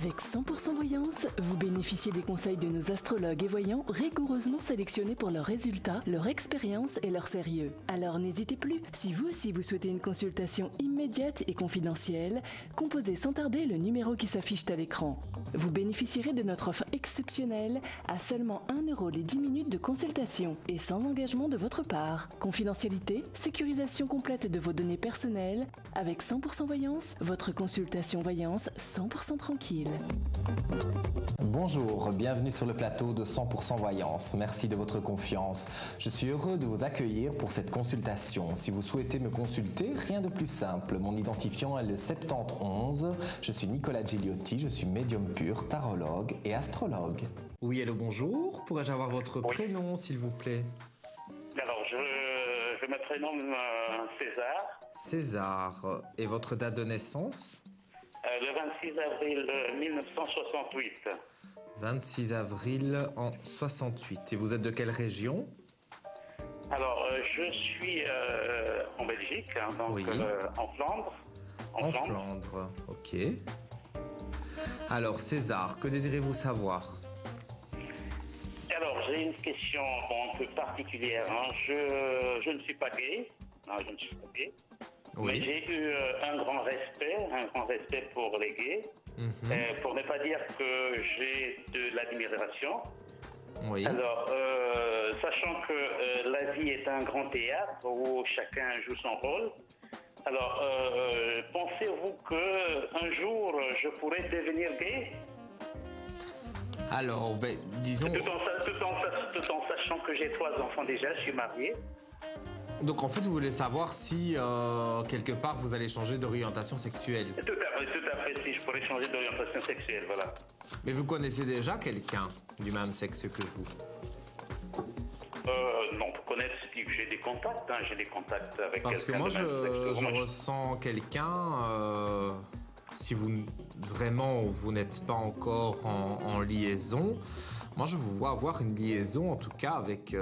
Avec 100% Voyance, vous bénéficiez des conseils de nos astrologues et voyants rigoureusement sélectionnés pour leurs résultats, leur expérience et leur sérieux. Alors n'hésitez plus, si vous aussi vous souhaitez une consultation immédiate et confidentielle, composez sans tarder le numéro qui s'affiche à l'écran. Vous bénéficierez de notre offre exceptionnelle à seulement 1 € les 10 minutes de consultation et sans engagement de votre part. Confidentialité, sécurisation complète de vos données personnelles. Avec 100% Voyance, votre consultation Voyance 100% tranquille. Bonjour, bienvenue sur le plateau de 100% Voyance. Merci de votre confiance. Je suis heureux de vous accueillir pour cette consultation. Si vous souhaitez me consulter, rien de plus simple. Mon identifiant est le 71. Je suis Nicolas Gigliotti, je suis médium pur, tarologue et astrologue. Oui, hello, bonjour. Pourrais-je avoir votre prénom, s'il vous plaît? Alors, je me prénomme César. César. Et votre date de naissance? Le 26 avril 1968. 26 avril en 68. Et vous êtes de quelle région? Alors, je suis en Belgique, hein, donc oui. En Flandre. En Flandre, ok. Alors, César, que désirez-vous savoir? Alors, j'ai une question un peu particulière. Hein. Je ne suis pas gay. Non, je ne suis pas gay. Oui. Mais j'ai eu un grand respect pour les gays. Pour ne pas dire que j'ai de l'admiration. Oui. Alors, sachant que la vie est un grand théâtre où chacun joue son rôle, alors pensez-vous qu'un jour je pourrais devenir gay? Alors, disons... Tout en sachant que j'ai 3 enfants déjà, je suis marié. Donc en fait, vous voulez savoir si, quelque part, vous allez changer d'orientation sexuelle. Tout à fait, si je pourrais changer d'orientation sexuelle, voilà. Mais vous connaissez déjà quelqu'un du même sexe que vous? Non, pour connaître, j'ai des contacts, hein, j'ai des contacts avec parce que quelqu'un moi, de même sexe. je ressens quelqu'un, si vous, vraiment, vous n'êtes pas encore en liaison, moi je vous vois avoir une liaison, en tout cas, avec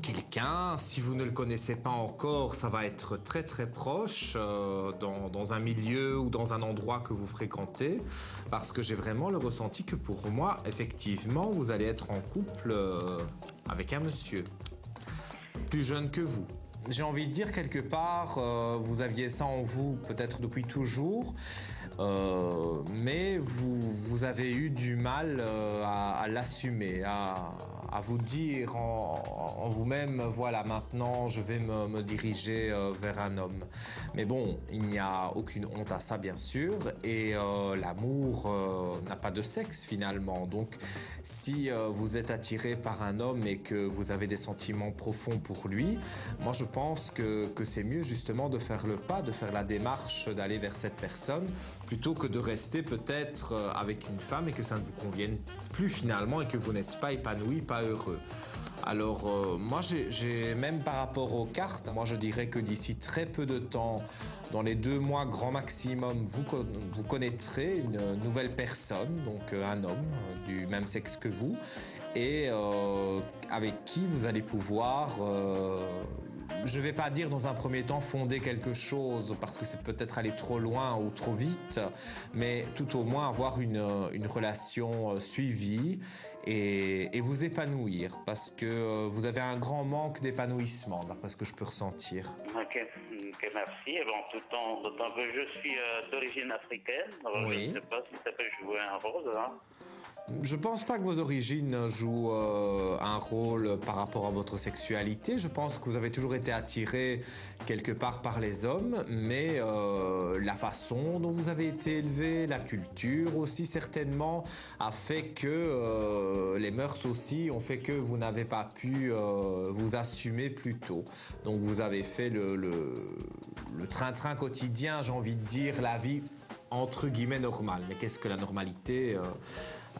quelqu'un. Si vous ne le connaissez pas encore, ça va être très très proche dans un milieu ou dans un endroit que vous fréquentez, parce que j'ai vraiment le ressenti que pour moi, effectivement, vous allez être en couple avec un monsieur plus jeune que vous. J'ai envie de dire quelque part, vous aviez ça en vous peut-être depuis toujours, mais vous avez eu du mal à l'assumer, à vous dire en vous-même, voilà, maintenant je vais me diriger vers un homme. Mais bon, il n'y a aucune honte à ça, bien sûr, et l'amour n'a pas de sexe finalement. Donc si vous êtes attiré par un homme et que vous avez des sentiments profonds pour lui, moi je pense que c'est mieux justement de faire le pas, de faire la démarche d'aller vers cette personne, plutôt que de rester peut-être avec une femme et que ça ne vous convienne plus finalement et que vous n'êtes pas épanoui, pas heureux. Alors moi j'ai même par rapport aux cartes, moi je dirais que d'ici très peu de temps, dans les 2 mois grand maximum, vous connaîtrez une nouvelle personne, donc un homme du même sexe que vous, et avec qui vous allez pouvoir, je ne vais pas dire dans un premier temps fonder quelque chose parce que c'est peut-être aller trop loin ou trop vite, mais tout au moins avoir une relation suivie et vous épanouir, parce que vous avez un grand manque d'épanouissement, d'après ce que je peux ressentir. Ok, merci. Et bon, d'autant que je suis d'origine africaine, alors oui. Je ne sais pas si ça peut jouer un rôle. Hein. Je pense pas que vos origines jouent un rôle par rapport à votre sexualité. Je pense que vous avez toujours été attiré quelque part par les hommes, mais la façon dont vous avez été élevé, la culture aussi certainement, a fait que les mœurs aussi ont fait que vous n'avez pas pu vous assumer plus tôt. Donc vous avez fait le train-train quotidien, j'ai envie de dire, la vie entre guillemets normale. Mais qu'est-ce que la normalité?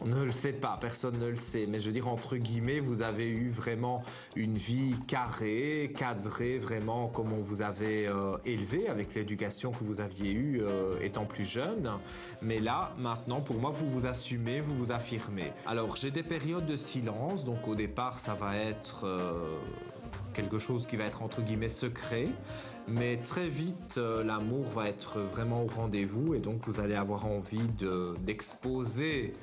On ne le sait pas, personne ne le sait, mais je veux dire, entre guillemets, vous avez eu vraiment une vie carrée, cadrée, vraiment comme on vous avait élevé, avec l'éducation que vous aviez eue étant plus jeune. Mais là, maintenant, pour moi, vous vous assumez, vous vous affirmez. Alors, j'ai des périodes de silence, donc au départ, ça va être quelque chose qui va être entre guillemets secret, mais très vite l'amour va être vraiment au rendez-vous et donc vous allez avoir envie d'exposer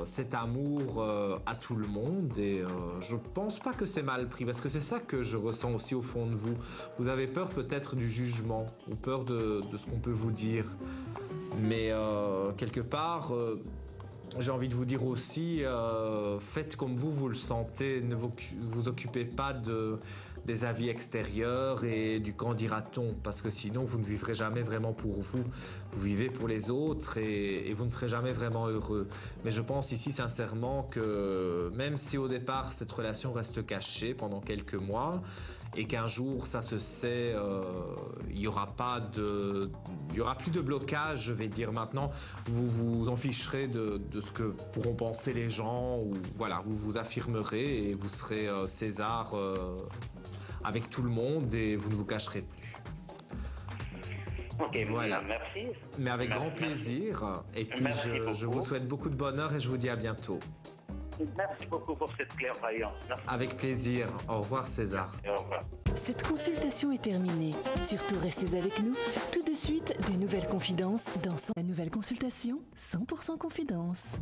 cet amour à tout le monde et je pense pas que c'est mal pris parce que c'est ça que je ressens aussi au fond de vous. Vous avez peur peut-être du jugement ou peur de ce qu'on peut vous dire, mais quelque part j'ai envie de vous dire aussi faites comme vous le sentez, ne vous occupez pas des avis extérieurs et du qu'en dira-t-on, parce que sinon vous ne vivrez jamais vraiment pour vous, vous vivez pour les autres et vous ne serez jamais vraiment heureux. Mais je pense ici sincèrement que même si au départ cette relation reste cachée pendant quelques mois et qu'un jour ça se sait, il y aura plus de blocage, je vais dire. Maintenant vous vous en ficherez de ce que pourront penser les gens, ou voilà, vous vous affirmerez et vous serez César avec tout le monde et vous ne vous cacherez plus. Ok, voilà. Merci. Mais avec grand plaisir. Et puis je vous souhaite beaucoup de bonheur et je vous dis à bientôt. Merci beaucoup pour cette clairvoyance. Merci. Avec plaisir. Au revoir César. Et au revoir. Cette consultation est terminée. Surtout restez avec nous. Tout de suite, des nouvelles confidences dans la nouvelle consultation 100% Confidence.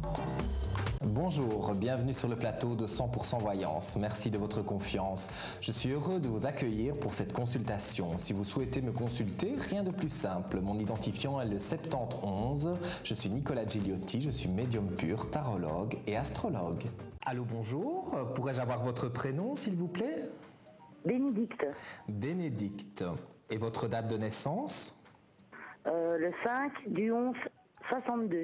Bonjour, bienvenue sur le plateau de 100% Voyance. Merci de votre confiance. Je suis heureux de vous accueillir pour cette consultation. Si vous souhaitez me consulter, rien de plus simple. Mon identifiant est le 71. Je suis Nicolas Gigliotti, je suis médium pur, tarologue et astrologue. Allô, bonjour. Pourrais-je avoir votre prénom, s'il vous plaît ? Bénédicte. Bénédicte. Et votre date de naissance ? Le 5 du 11 62.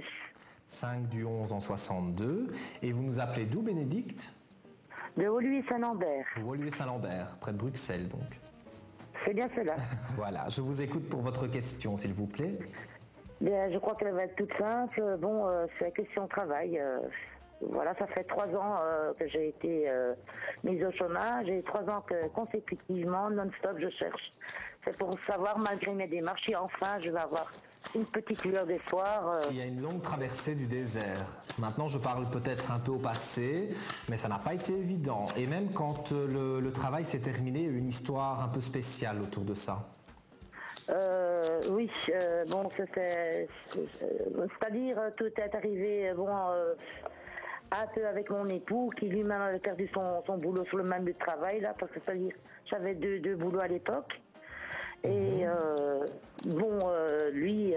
5 du 11 en 62. Et vous nous appelez d'où, Bénédicte ? De Woluwe-Saint-Lambert. Woluwe-Saint-Lambert, près de Bruxelles donc. C'est bien cela. Voilà, je vous écoute pour votre question, s'il vous plaît. Bien, je crois qu'elle va être toute simple. Bon, c'est la question travail. Voilà, ça fait 3 ans que j'ai été mise au chômage et 3 ans que consécutivement, non-stop, je cherche. C'est pour savoir, malgré mes démarches, si enfin je vais avoir une petite lueur d'espoir. Il y a une longue traversée du désert. Maintenant, je parle peut-être un peu au passé, mais ça n'a pas été évident. Et même quand le travail s'est terminé, il y a eu une histoire un peu spéciale autour de ça. Oui, bon, c'est-à-dire, tout est arrivé, bon, avec mon époux, qui lui-même avait perdu son boulot sur le même lieu de travail, là, parce que c'est-à-dire, j'avais deux boulots à l'époque. Et bon, lui,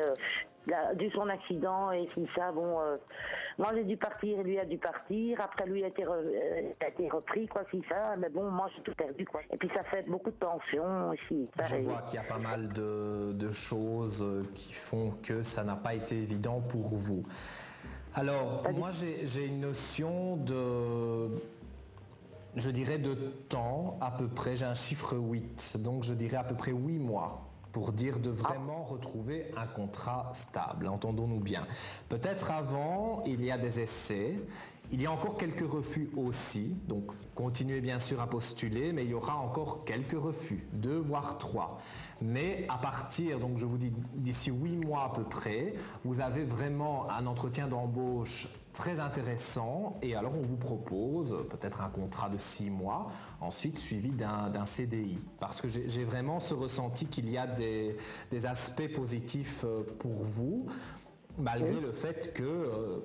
il a dû son accident et tout ça, bon, moi j'ai dû partir, lui a dû partir, après lui a été repris, quoi, c'est ça, mais bon, moi j'ai tout perdu, quoi. Et puis ça fait beaucoup de tensions aussi. Pareil. Je vois qu'il y a pas mal de choses qui font que ça n'a pas été évident pour vous. Alors, moi j'ai une notion je dirais de temps à peu près, j'ai un chiffre 8, donc je dirais à peu près 8 mois pour dire de vraiment retrouver un contrat stable, entendons-nous bien. Peut-être avant, il y a des essais, il y a encore quelques refus aussi, donc continuez bien sûr à postuler, mais il y aura encore quelques refus, 2 voire 3. Mais à partir, donc je vous dis d'ici 8 mois à peu près, vous avez vraiment un entretien d'embauche très intéressant et alors on vous propose peut-être un contrat de 6 mois, ensuite suivi d'un CDI. Parce que j'ai vraiment ce ressenti qu'il y a des aspects positifs pour vous, malgré le fait que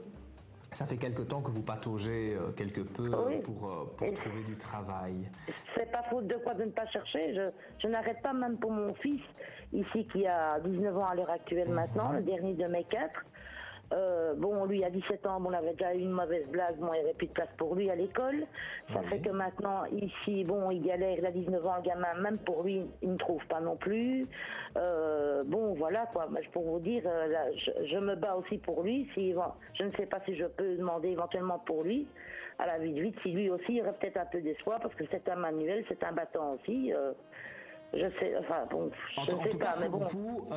ça fait quelque temps que vous pataugez quelque peu pour trouver du travail. C'est pas faute de quoi de ne pas chercher. Je n'arrête pas, même pour mon fils, ici qui a 19 ans à l'heure actuelle maintenant, le dernier de mes 4. Bon, lui, à 17 ans, on avait déjà eu une mauvaise blague, bon, il n'y avait plus de place pour lui à l'école. Ça fait que maintenant, ici, bon, il galère, il a 19 ans, le gamin, même pour lui, il ne trouve pas non plus. Bon, voilà, quoi. Pour vous dire, là, je me bats aussi pour lui. Je ne sais pas si je peux demander éventuellement pour lui, à la vie de vite, si lui aussi, il aurait peut-être un peu d'espoir, parce que c'est un manuel, c'est un battant aussi. Je sais, enfin bon, je ne sais pas, mais bon. Pour vous,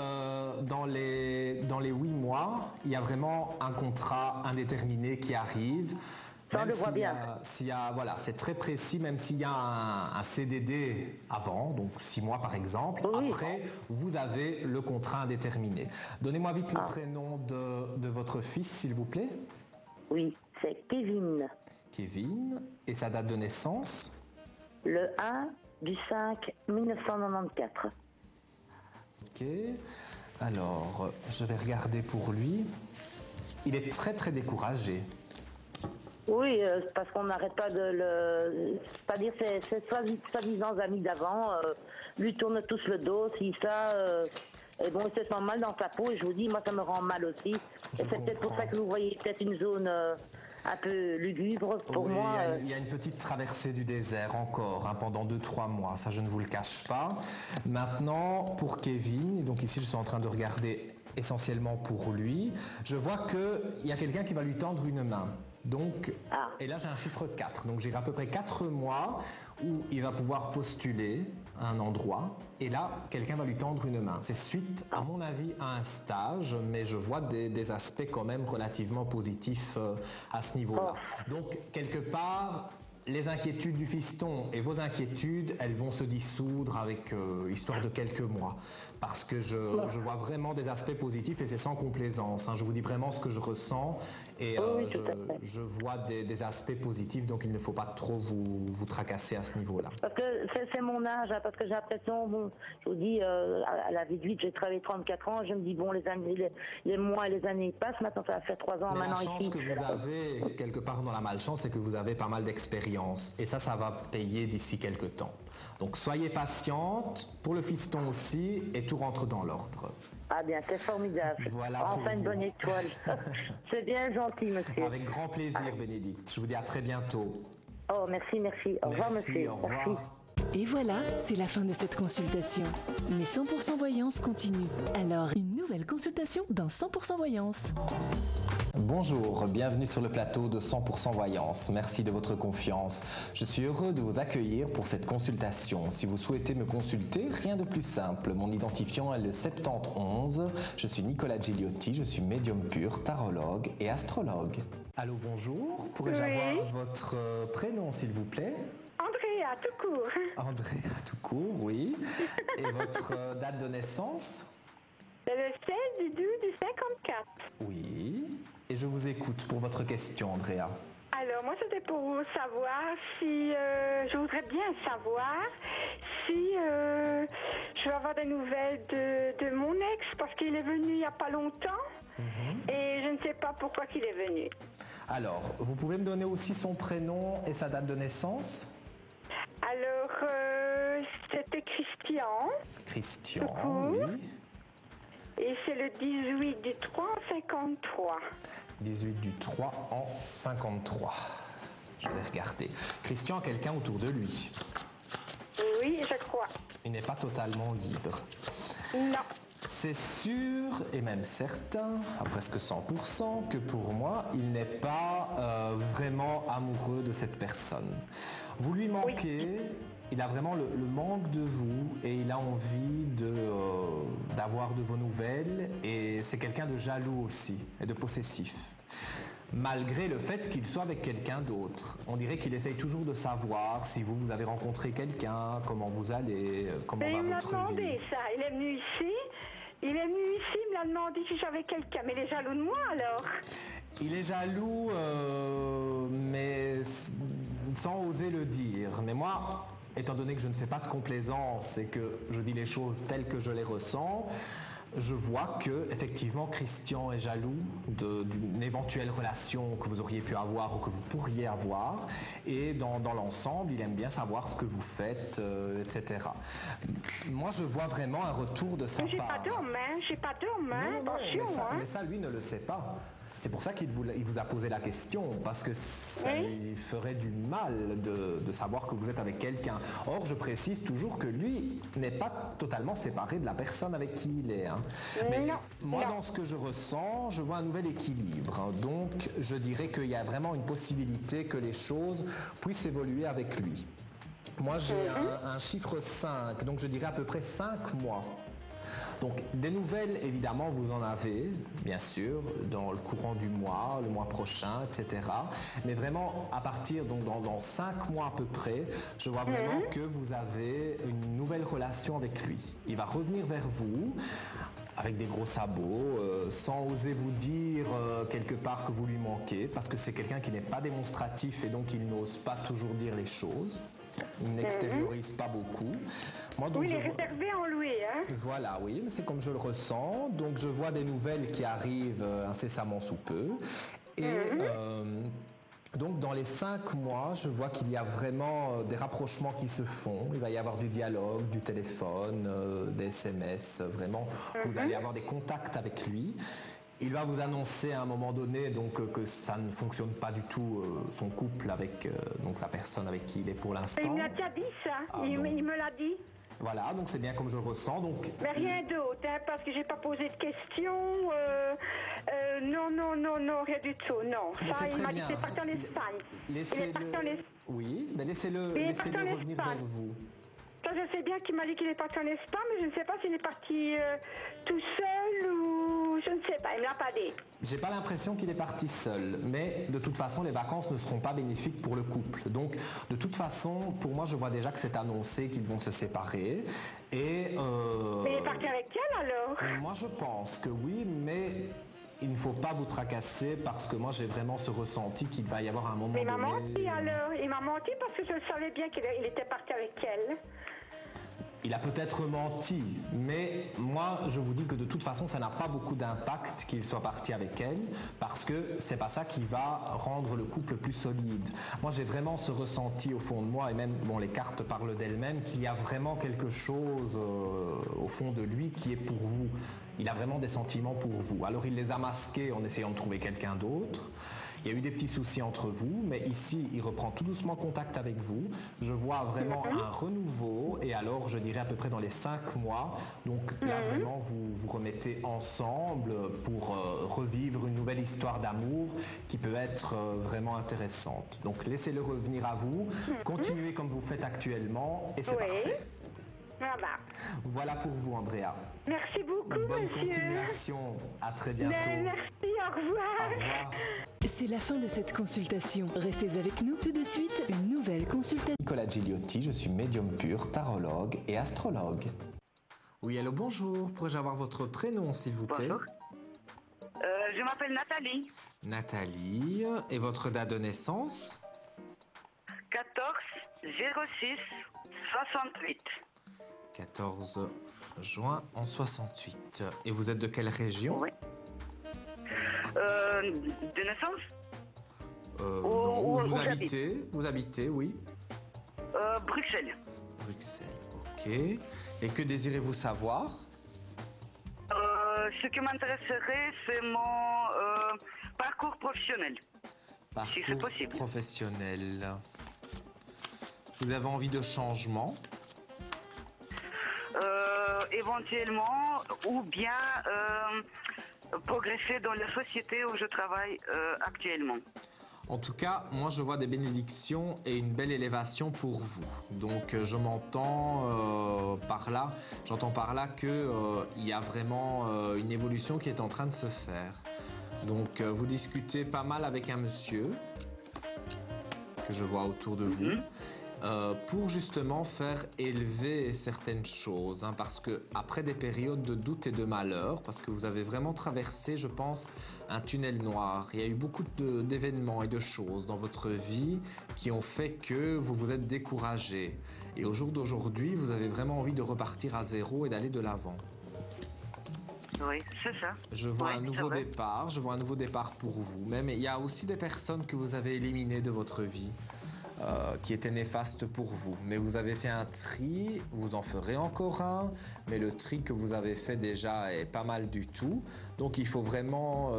dans les 8 mois, il y a vraiment un contrat indéterminé qui arrive. Ça, on le voit bien. Voilà, c'est très précis, même s'il y a un CDD avant, donc 6 mois par exemple. Oui. Après, vous avez le contrat indéterminé. Donnez-moi vite le prénom de votre fils, s'il vous plaît. Oui, c'est Kevin. Kevin. Et sa date de naissance ? le 1/5/1994. Ok, alors je vais regarder pour lui. Il est très très découragé. Oui, parce qu'on n'arrête pas de le... C'est-à-dire, c'est soi-disant amis d'avant, lui tournent tous le dos, si ça... et bon, il se sent mal dans sa peau, et je vous dis, moi, ça me rend mal aussi. Et c'est peut-être pour ça que vous voyez peut-être une zone un peu lugubre. Pour moi... Il y a une petite traversée du désert encore, hein, pendant 2-3 mois, ça je ne vous le cache pas. Maintenant, pour Kevin, donc ici je suis en train de regarder essentiellement pour lui, je vois qu'il y a quelqu'un qui va lui tendre une main. Donc, et là j'ai un chiffre 4, donc j'ai à peu près 4 mois où il va pouvoir postuler à un endroit et là quelqu'un va lui tendre une main. C'est suite à mon avis à un stage, mais je vois des aspects quand même relativement positifs à ce niveau-là. Donc quelque part, les inquiétudes du fiston et vos inquiétudes, elles vont se dissoudre avec histoire de quelques mois. Parce que je vois vraiment des aspects positifs et c'est sans complaisance. Hein. Je vous dis vraiment ce que je ressens et je vois des aspects positifs, donc il ne faut pas trop vous tracasser à ce niveau-là. Parce que c'est mon âge, hein, parce que j'ai l'impression, bon, je vous dis, à la vie de 8, j'ai travaillé 34 ans, je me dis, bon, les mois et les années passent, maintenant ça va faire 3 ans mais maintenant la chance ici. que vous avez, quelque part dans la malchance, c'est que vous avez pas mal d'expérience. Et ça va payer d'ici quelques temps. Donc soyez patiente, pour le fiston aussi, et tout rentre dans l'ordre. Ah bien, c'est formidable. Voilà enfin une bonne étoile. C'est bien gentil, monsieur. Avec grand plaisir, Bénédicte. Je vous dis à très bientôt. Oh, merci. Au revoir, monsieur. Au revoir. Merci. Et voilà, c'est la fin de cette consultation. Mais 100% Voyance continue. Alors, une nouvelle consultation dans 100% Voyance. Bonjour, bienvenue sur le plateau de 100% Voyance. Merci de votre confiance. Je suis heureux de vous accueillir pour cette consultation. Si vous souhaitez me consulter, rien de plus simple. Mon identifiant est le 71. Je suis Nicolas Gigliotti, je suis médium pur, tarologue et astrologue. Allô, bonjour. Pourrais-je avoir votre prénom, s'il vous plaît ? Andrea, tout court. Andrea, tout court, oui. Et votre date de naissance ? C'est le 16/12/54. Oui. Et je vous écoute pour votre question, Andrea. Alors, moi, c'était pour savoir si... je voudrais bien savoir si je vais avoir des nouvelles de mon ex, parce qu'il est venu il n'y a pas longtemps. Et je ne sais pas pourquoi il est venu. Alors, vous pouvez me donner aussi son prénom et sa date de naissance ? Alors, c'était Christian. Christian, Coucou. oui. Et c'est le 18/3/53. 18 du 3 en 53. Je vais regarder. Christian a quelqu'un autour de lui. Oui, je crois. Il n'est pas totalement libre. Non. C'est sûr et même certain, à presque 100%, que pour moi, il n'est pas vraiment amoureux de cette personne. Vous lui manquez, il a vraiment le manque de vous et il a envie d'avoir de vos nouvelles et c'est quelqu'un de jaloux aussi et de possessif. Malgré le fait qu'il soit avec quelqu'un d'autre. On dirait qu'il essaye toujours de savoir si vous avez rencontré quelqu'un, comment vous allez, comment va votre vie. Il m'a demandé ça, il est venu ici, il me l'a demandé si j'avais quelqu'un, mais il est jaloux de moi alors. Il est jaloux, mais sans oser le dire. Mais moi, étant donné que je ne fais pas de complaisance et que je dis les choses telles que je les ressens, je vois que effectivement Christian est jaloux d'une éventuelle relation que vous auriez pu avoir ou que vous pourriez avoir, et dans l'ensemble il aime bien savoir ce que vous faites, etc. Moi je vois vraiment un retour de sa part. J'ai pas d'homme, attention. Mais ça lui ne le sait pas. C'est pour ça qu'il vous a posé la question, parce que ça lui ferait du mal de savoir que vous êtes avec quelqu'un. Or, je précise toujours que lui n'est pas totalement séparé de la personne avec qui il est. Hein. Mais moi, dans ce que je ressens, je vois un nouvel équilibre. Hein. Donc, je dirais qu'il y a vraiment une possibilité que les choses puissent évoluer avec lui. Moi, j'ai un chiffre 5, donc je dirais à peu près 5 mois. Donc des nouvelles, évidemment, vous en avez, bien sûr, dans le courant du mois, le mois prochain, etc. Mais vraiment, à partir, donc dans 5 mois à peu près, je vois vraiment que vous avez une nouvelle relation avec lui. Il va revenir vers vous avec des gros sabots, sans oser vous dire quelque part que vous lui manquez, parce que c'est quelqu'un qui n'est pas démonstratif et donc il n'ose pas toujours dire les choses. Il n'extériorise pas beaucoup. Moi, donc, oui, il est réservé en louer. Hein. Voilà, oui, mais c'est comme je le ressens. Donc, je vois des nouvelles qui arrivent incessamment sous peu. Et donc, dans les 5 mois, je vois qu'il y a vraiment des rapprochements qui se font. Il va y avoir du dialogue, du téléphone, des SMS. Vraiment, vous allez avoir des contacts avec lui. Il va vous annoncer à un moment donné donc, que ça ne fonctionne pas du tout, son couple avec donc la personne avec qui il est pour l'instant. Il m'a déjà dit ça, il me l'a dit. Voilà, donc c'est bien comme je le ressens. Donc, mais rien d'autre, hein, parce que j'ai pas posé de questions. Non, rien du tout, non. Ça, il m'a dit qu'il est parti en Espagne. Il est parti en Espagne. Oui, mais laissez-le revenir vers vous. Ça, je sais bien qu'il m'a dit qu'il est parti en Espagne, mais je ne sais pas s'il est parti tout seul ou... Je ne sais pas, il ne l'a pas dit. J'ai pas l'impression qu'il est parti seul, mais de toute façon, les vacances ne seront pas bénéfiques pour le couple. Donc, de toute façon, pour moi, je vois déjà que c'est annoncé qu'ils vont se séparer. Et mais il est parti avec elle, alors? Moi, je pense que oui, mais... il ne faut pas vous tracasser parce que moi j'ai vraiment ce ressenti qu'il va y avoir un moment donné... Mais il m'a menti alors, il m'a menti parce que je savais bien qu'il était parti avec elle. Il a peut-être menti, mais moi je vous dis que de toute façon ça n'a pas beaucoup d'impact qu'il soit parti avec elle parce que c'est pas ça qui va rendre le couple plus solide. Moi j'ai vraiment ce ressenti au fond de moi et même bon, les cartes parlent d'elles-mêmes qu'il y a vraiment quelque chose au fond de lui qui est pour vous. Il a vraiment des sentiments pour vous. Alors il les a masqués en essayant de trouver quelqu'un d'autre. Il y a eu des petits soucis entre vous, mais ici, il reprend tout doucement contact avec vous. Je vois vraiment un renouveau, et alors, je dirais à peu près dans les 5 mois. Donc là, vraiment, vous vous remettez ensemble pour revivre une nouvelle histoire d'amour qui peut être vraiment intéressante. Donc laissez-le revenir à vous, continuez comme vous faites actuellement, et c'est parfait. Voilà pour vous, Andrea. Merci beaucoup, bonne monsieur. Continuation. À très bientôt. Merci, au revoir. Au revoir. C'est la fin de cette consultation. Restez avec nous. Tout de suite, une nouvelle consultation. Nicolas Gigliotti, je suis médium pur, tarologue et astrologue. Oui, allô, bonjour. Pourrais-je avoir votre prénom, s'il vous plaît? Bonjour. Je m'appelle Nathalie. Nathalie. Et votre date de naissance? 14/06/68. 14 juin en 68. Et vous êtes de quelle région? Oui. De naissance? Non, où vous habitez? Vous habitez, oui. Bruxelles. Bruxelles, ok. Et que désirez-vous savoir? Ce qui m'intéresserait, c'est mon parcours professionnel. Parcours si c'est possible. Professionnel. Vous avez envie de changement? Éventuellement, ou bien progresser dans la société où je travaille actuellement. En tout cas, moi je vois des bénédictions et une belle élévation pour vous. Donc je m'entends par là, j'entends par là que il y a vraiment une évolution qui est en train de se faire. Donc vous discutez pas mal avec un monsieur que je vois autour de vous. Pour justement faire élever certaines choses, hein, parce que après des périodes de doute et de malheur, parce que vous avez vraiment traversé, je pense, un tunnel noir. Il y a eu beaucoup d'événements et de choses dans votre vie qui ont fait que vous vous êtes découragé. Et au jour d'aujourd'hui, vous avez vraiment envie de repartir à zéro et d'aller de l'avant. Oui, c'est ça. Je vois un nouveau départ, je vois un nouveau départ pour vous. Même il y a aussi des personnes que vous avez éliminées de votre vie. Qui était néfaste pour vous. Mais vous avez fait un tri, vous en ferez encore un, mais le tri que vous avez fait déjà est pas mal du tout. Donc il faut vraiment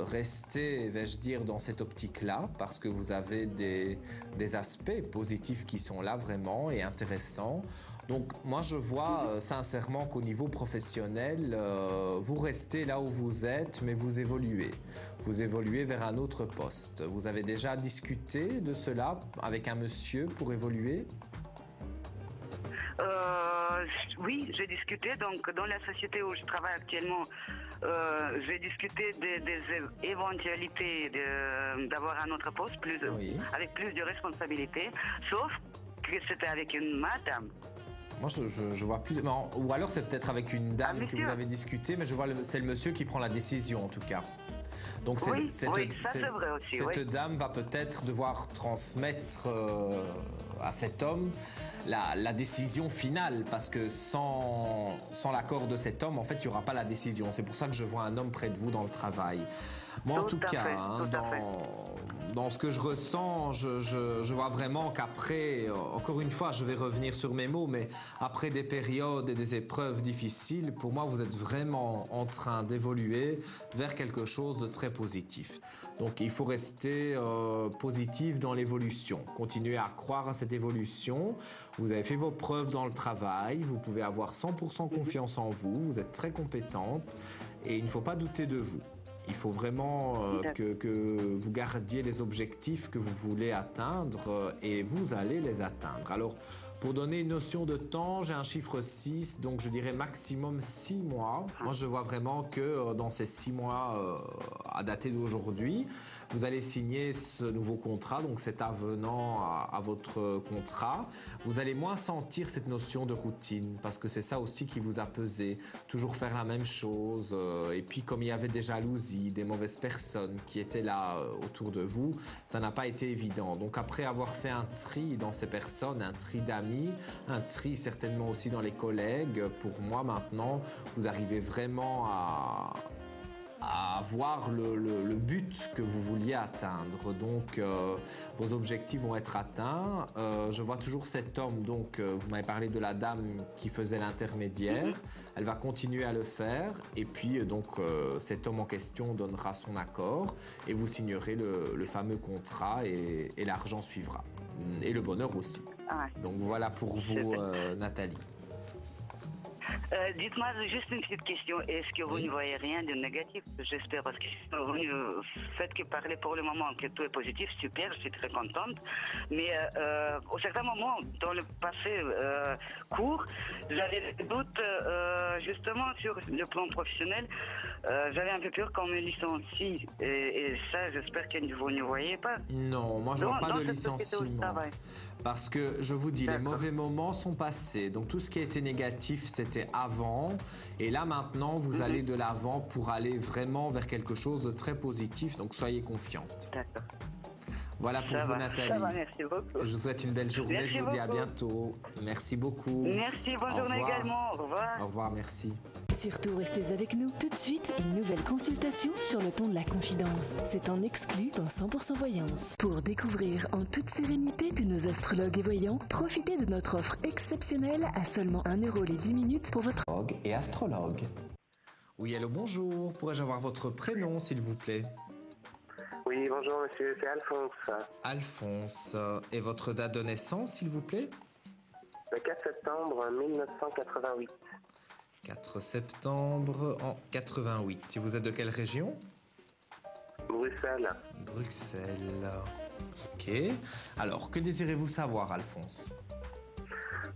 rester, vais-je dire, dans cette optique-là, parce que vous avez des aspects positifs qui sont là vraiment et intéressants. Donc moi je vois sincèrement qu'au niveau professionnel, vous restez là où vous êtes, mais vous évoluez. Vous évoluez vers un autre poste. Vous avez déjà discuté de cela avec un monsieur pour évoluer? Oui, j'ai discuté. Donc dans la société où je travaille actuellement, j'ai discuté des éventualités d'avoir un autre poste avec plus de responsabilités, sauf que c'était avec une madame. Moi, je vois plus... Non, ou alors, c'est peut-être avec une dame que vous avez discuté, mais je vois c'est le monsieur qui prend la décision, en tout cas. Donc, cette dame va peut-être devoir transmettre à cet homme la décision finale, parce que sans l'accord de cet homme, en fait, il n'y aura pas la décision. C'est pour ça que je vois un homme près de vous dans le travail. Moi, en tout cas, dans ce que je ressens, je vois vraiment qu'après, encore une fois, je vais revenir sur mes mots, mais après des périodes et des épreuves difficiles, pour moi, vous êtes vraiment en train d'évoluer vers quelque chose de très positif. Donc, il faut rester positif dans l'évolution. Continuez à croire à cette évolution. Vous avez fait vos preuves dans le travail. Vous pouvez avoir 100% confiance en vous. Vous êtes très compétente et il ne faut pas douter de vous. Il faut vraiment que vous gardiez les objectifs que vous voulez atteindre et vous allez les atteindre. Alors, pour donner une notion de temps, j'ai un chiffre 6, donc je dirais maximum 6 mois. Moi, je vois vraiment que dans ces 6 mois à dater d'aujourd'hui, vous allez signer ce nouveau contrat, donc cet avenant à votre contrat. Vous allez moins sentir cette notion de routine, parce que c'est ça aussi qui vous a pesé. Toujours faire la même chose. Et puis, comme il y avait des jalousies, des mauvaises personnes qui étaient là autour de vous, ça n'a pas été évident. Donc, après avoir fait un tri dans ces personnes, un tri d'amis, un tri certainement aussi dans les collègues, pour moi, maintenant, vous arrivez vraiment à avoir le but que vous vouliez atteindre. Donc, vos objectifs vont être atteints. Je vois toujours cet homme, donc vous m'avez parlé de la dame qui faisait l'intermédiaire. Elle va continuer à le faire. Et puis, donc, cet homme en question donnera son accord et vous signerez le fameux contrat et l'argent suivra. Et le bonheur aussi. Donc, voilà pour vous, Nathalie. Dites-moi juste une petite question. Est-ce que vous ne voyez rien de négatif? J'espère, parce que vous ne faites que parler pour le moment, que tout est positif, super, je suis très contente. Mais au certain moment, dans le passé court, j'avais des doutes justement sur le plan professionnel. J'avais un peu peur qu'on me licencie. Et ça, j'espère que vous ne voyez pas. Non, moi je ne vois pas de licenciement. Parce que je vous dis, les mauvais moments sont passés. Donc tout ce qui a été négatif, c'était avant. Et là maintenant, vous allez de l'avant pour aller vraiment vers quelque chose de très positif. Donc soyez confiante. D'accord. Voilà pour vous, Nathalie. Ça va, merci beaucoup. Je vous souhaite une belle journée. Merci je vous dis à beaucoup. bientôt. Merci beaucoup. Merci, bonne journée également. Au revoir. Au revoir, merci. Surtout, restez avec nous. Tout de suite, une nouvelle consultation sur le ton de la confidence. C'est en exclu dans 100% Voyance. Pour découvrir en toute sérénité tous nos astrologues et voyants, profitez de notre offre exceptionnelle à seulement 1 € les 10 minutes pour votre Astrologue et astrologue. Oui, allô, bonjour. Pourrais-je avoir votre prénom, s'il vous plaît? Oui, bonjour monsieur, c'est Alphonse. Alphonse. Et votre date de naissance, s'il vous plaît? Le 4 septembre 1988. 4 septembre en 88. Et vous êtes de quelle région? Bruxelles. Bruxelles. Ok. Alors, que désirez-vous savoir, Alphonse?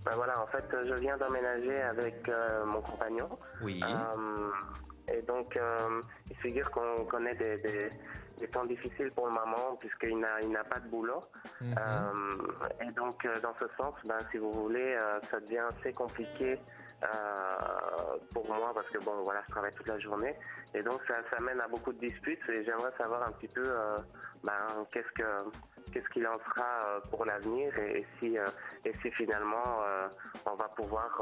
Ben voilà, en fait, je viens d'emménager avec mon compagnon. Oui. Et donc, il se figure qu'on connaît des temps difficiles pour le moment, puisqu'il n'a pas de boulot. Et donc, dans ce sens, ben, si vous voulez, ça devient assez compliqué pour moi, parce que bon, voilà, je travaille toute la journée. Et donc, ça mène à beaucoup de disputes. Et j'aimerais savoir un petit peu qu'est-ce qu'il en sera pour l'avenir, et si finalement on va pouvoir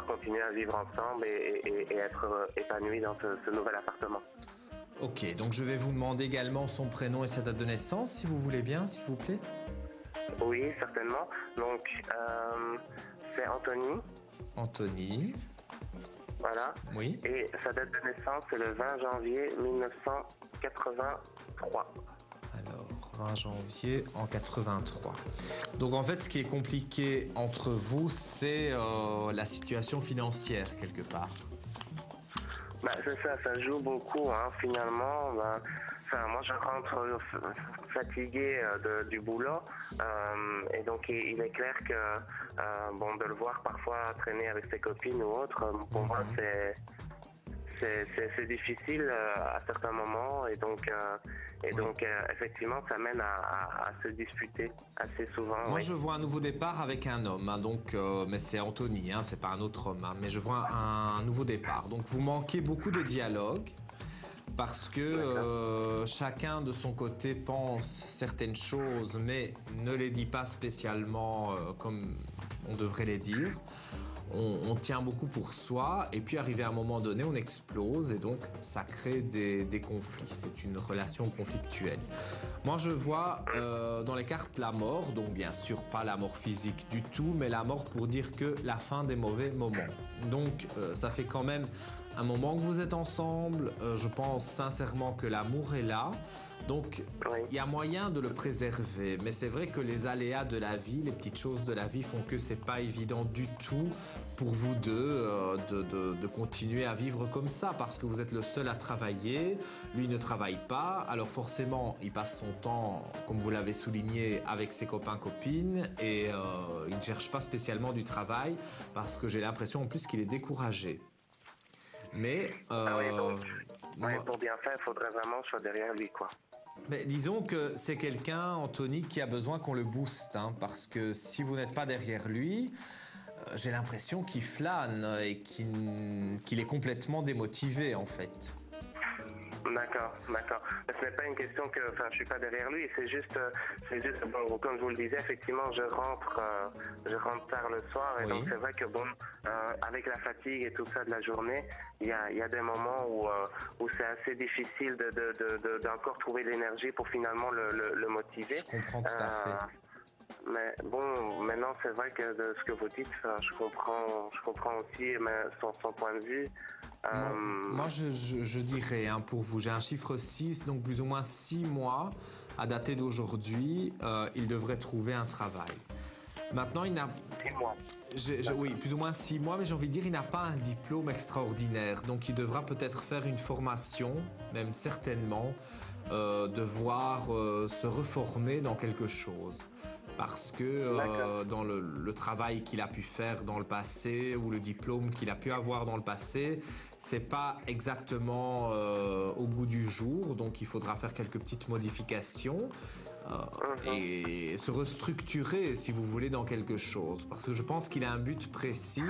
continuer à vivre ensemble et être épanouis dans ce nouvel appartement. Ok, donc je vais vous demander également son prénom et sa date de naissance, si vous voulez bien, s'il vous plaît. Oui, certainement. Donc, c'est Anthony. Anthony. Voilà. Oui. Et sa date de naissance, c'est le 20 janvier 1983. Alors, 20 janvier en 83. Donc en fait, ce qui est compliqué entre vous, c'est la situation financière, quelque part. Bah, c'est ça, ça joue beaucoup, hein, finalement. Moi, je rentre fatigué du boulot, et donc il est clair que de le voir parfois traîner avec ses copines ou autres, pour moi, c'est difficile à certains moments, et donc effectivement, ça mène à se disputer assez souvent. Moi, je vois un nouveau départ avec un homme, hein, donc, mais c'est Anthony, hein, c'est pas un autre homme, hein, mais je vois un nouveau départ. Donc, vous manquez beaucoup de dialogue. parce que chacun de son côté pense certaines choses, mais ne les dit pas spécialement comme on devrait les dire. On tient beaucoup pour soi et puis arrivé à un moment donné, on explose et donc ça crée des conflits. C'est une relation conflictuelle. Moi, je vois dans les cartes la mort, donc bien sûr pas la mort physique du tout, mais la mort pour dire que la fin des mauvais moments. Donc ça fait quand même un moment que vous êtes ensemble. Je pense sincèrement que l'amour est là. Donc, il y a moyen de le préserver, mais c'est vrai que les aléas de la vie, les petites choses de la vie font que c'est pas évident du tout pour vous deux de continuer à vivre comme ça, parce que vous êtes le seul à travailler, lui ne travaille pas, alors forcément, il passe son temps, comme vous l'avez souligné, avec ses copains-copines et il ne cherche pas spécialement du travail, parce que j'ai l'impression en plus qu'il est découragé. Mais... pour bien faire, il faudrait vraiment que je sois derrière lui, quoi. Mais disons que c'est quelqu'un, Anthony, qui a besoin qu'on le booste, hein, parce que si vous n'êtes pas derrière lui, j'ai l'impression qu'il flâne et qu'il est complètement démotivé, en fait. D'accord. Ce n'est pas une question que, je suis pas derrière lui, c'est juste, bon, comme je vous le disais, effectivement, je rentre tard le soir et donc c'est vrai que bon, avec la fatigue et tout ça de la journée, il y a des moments où c'est assez difficile d'encore trouver l'énergie pour finalement le motiver. Je comprends tout à fait. Mais bon, maintenant c'est vrai que de ce que vous dites, je comprends aussi son point de vue. Moi, je dirais, hein, pour vous, j'ai un chiffre 6, donc plus ou moins 6 mois à dater d'aujourd'hui, il devrait trouver un travail. Maintenant, il n'a... 6 mois. Oui, plus ou moins 6 mois, mais j'ai envie de dire, il n'a pas un diplôme extraordinaire. Donc, il devra peut-être faire une formation, même certainement, devoir se reformer dans quelque chose. Parce que dans le travail qu'il a pu faire dans le passé ou le diplôme qu'il a pu avoir dans le passé, c'est pas exactement au goût du jour, donc il faudra faire quelques petites modifications et se restructurer, si vous voulez, dans quelque chose. Parce que je pense qu'il a un but précis,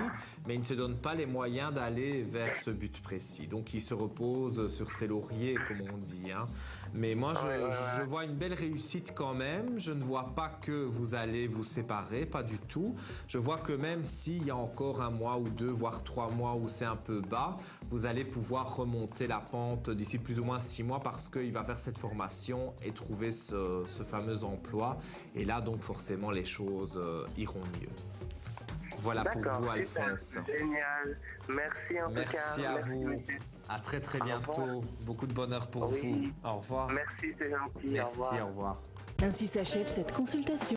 mais il ne se donne pas les moyens d'aller vers ce but précis. Donc il se repose sur ses lauriers, comme on dit, hein. Mais moi, je vois une belle réussite quand même. Je ne vois pas que vous allez vous séparer, pas du tout. Je vois que même s'il y a encore 1 mois ou 2, voire 3 mois où c'est un peu bas, vous allez pouvoir remonter la pente d'ici plus ou moins 6 mois parce qu'il va faire cette formation et trouver ce fameux emploi. Et là, donc, forcément, les choses iront mieux. Voilà pour vous, Alphonse. Génial. Merci en tout cas. Merci à vous. À très très bientôt. Beaucoup de bonheur pour vous. Au revoir. Merci, c'est gentil. Merci, au revoir. Ainsi s'achève cette consultation.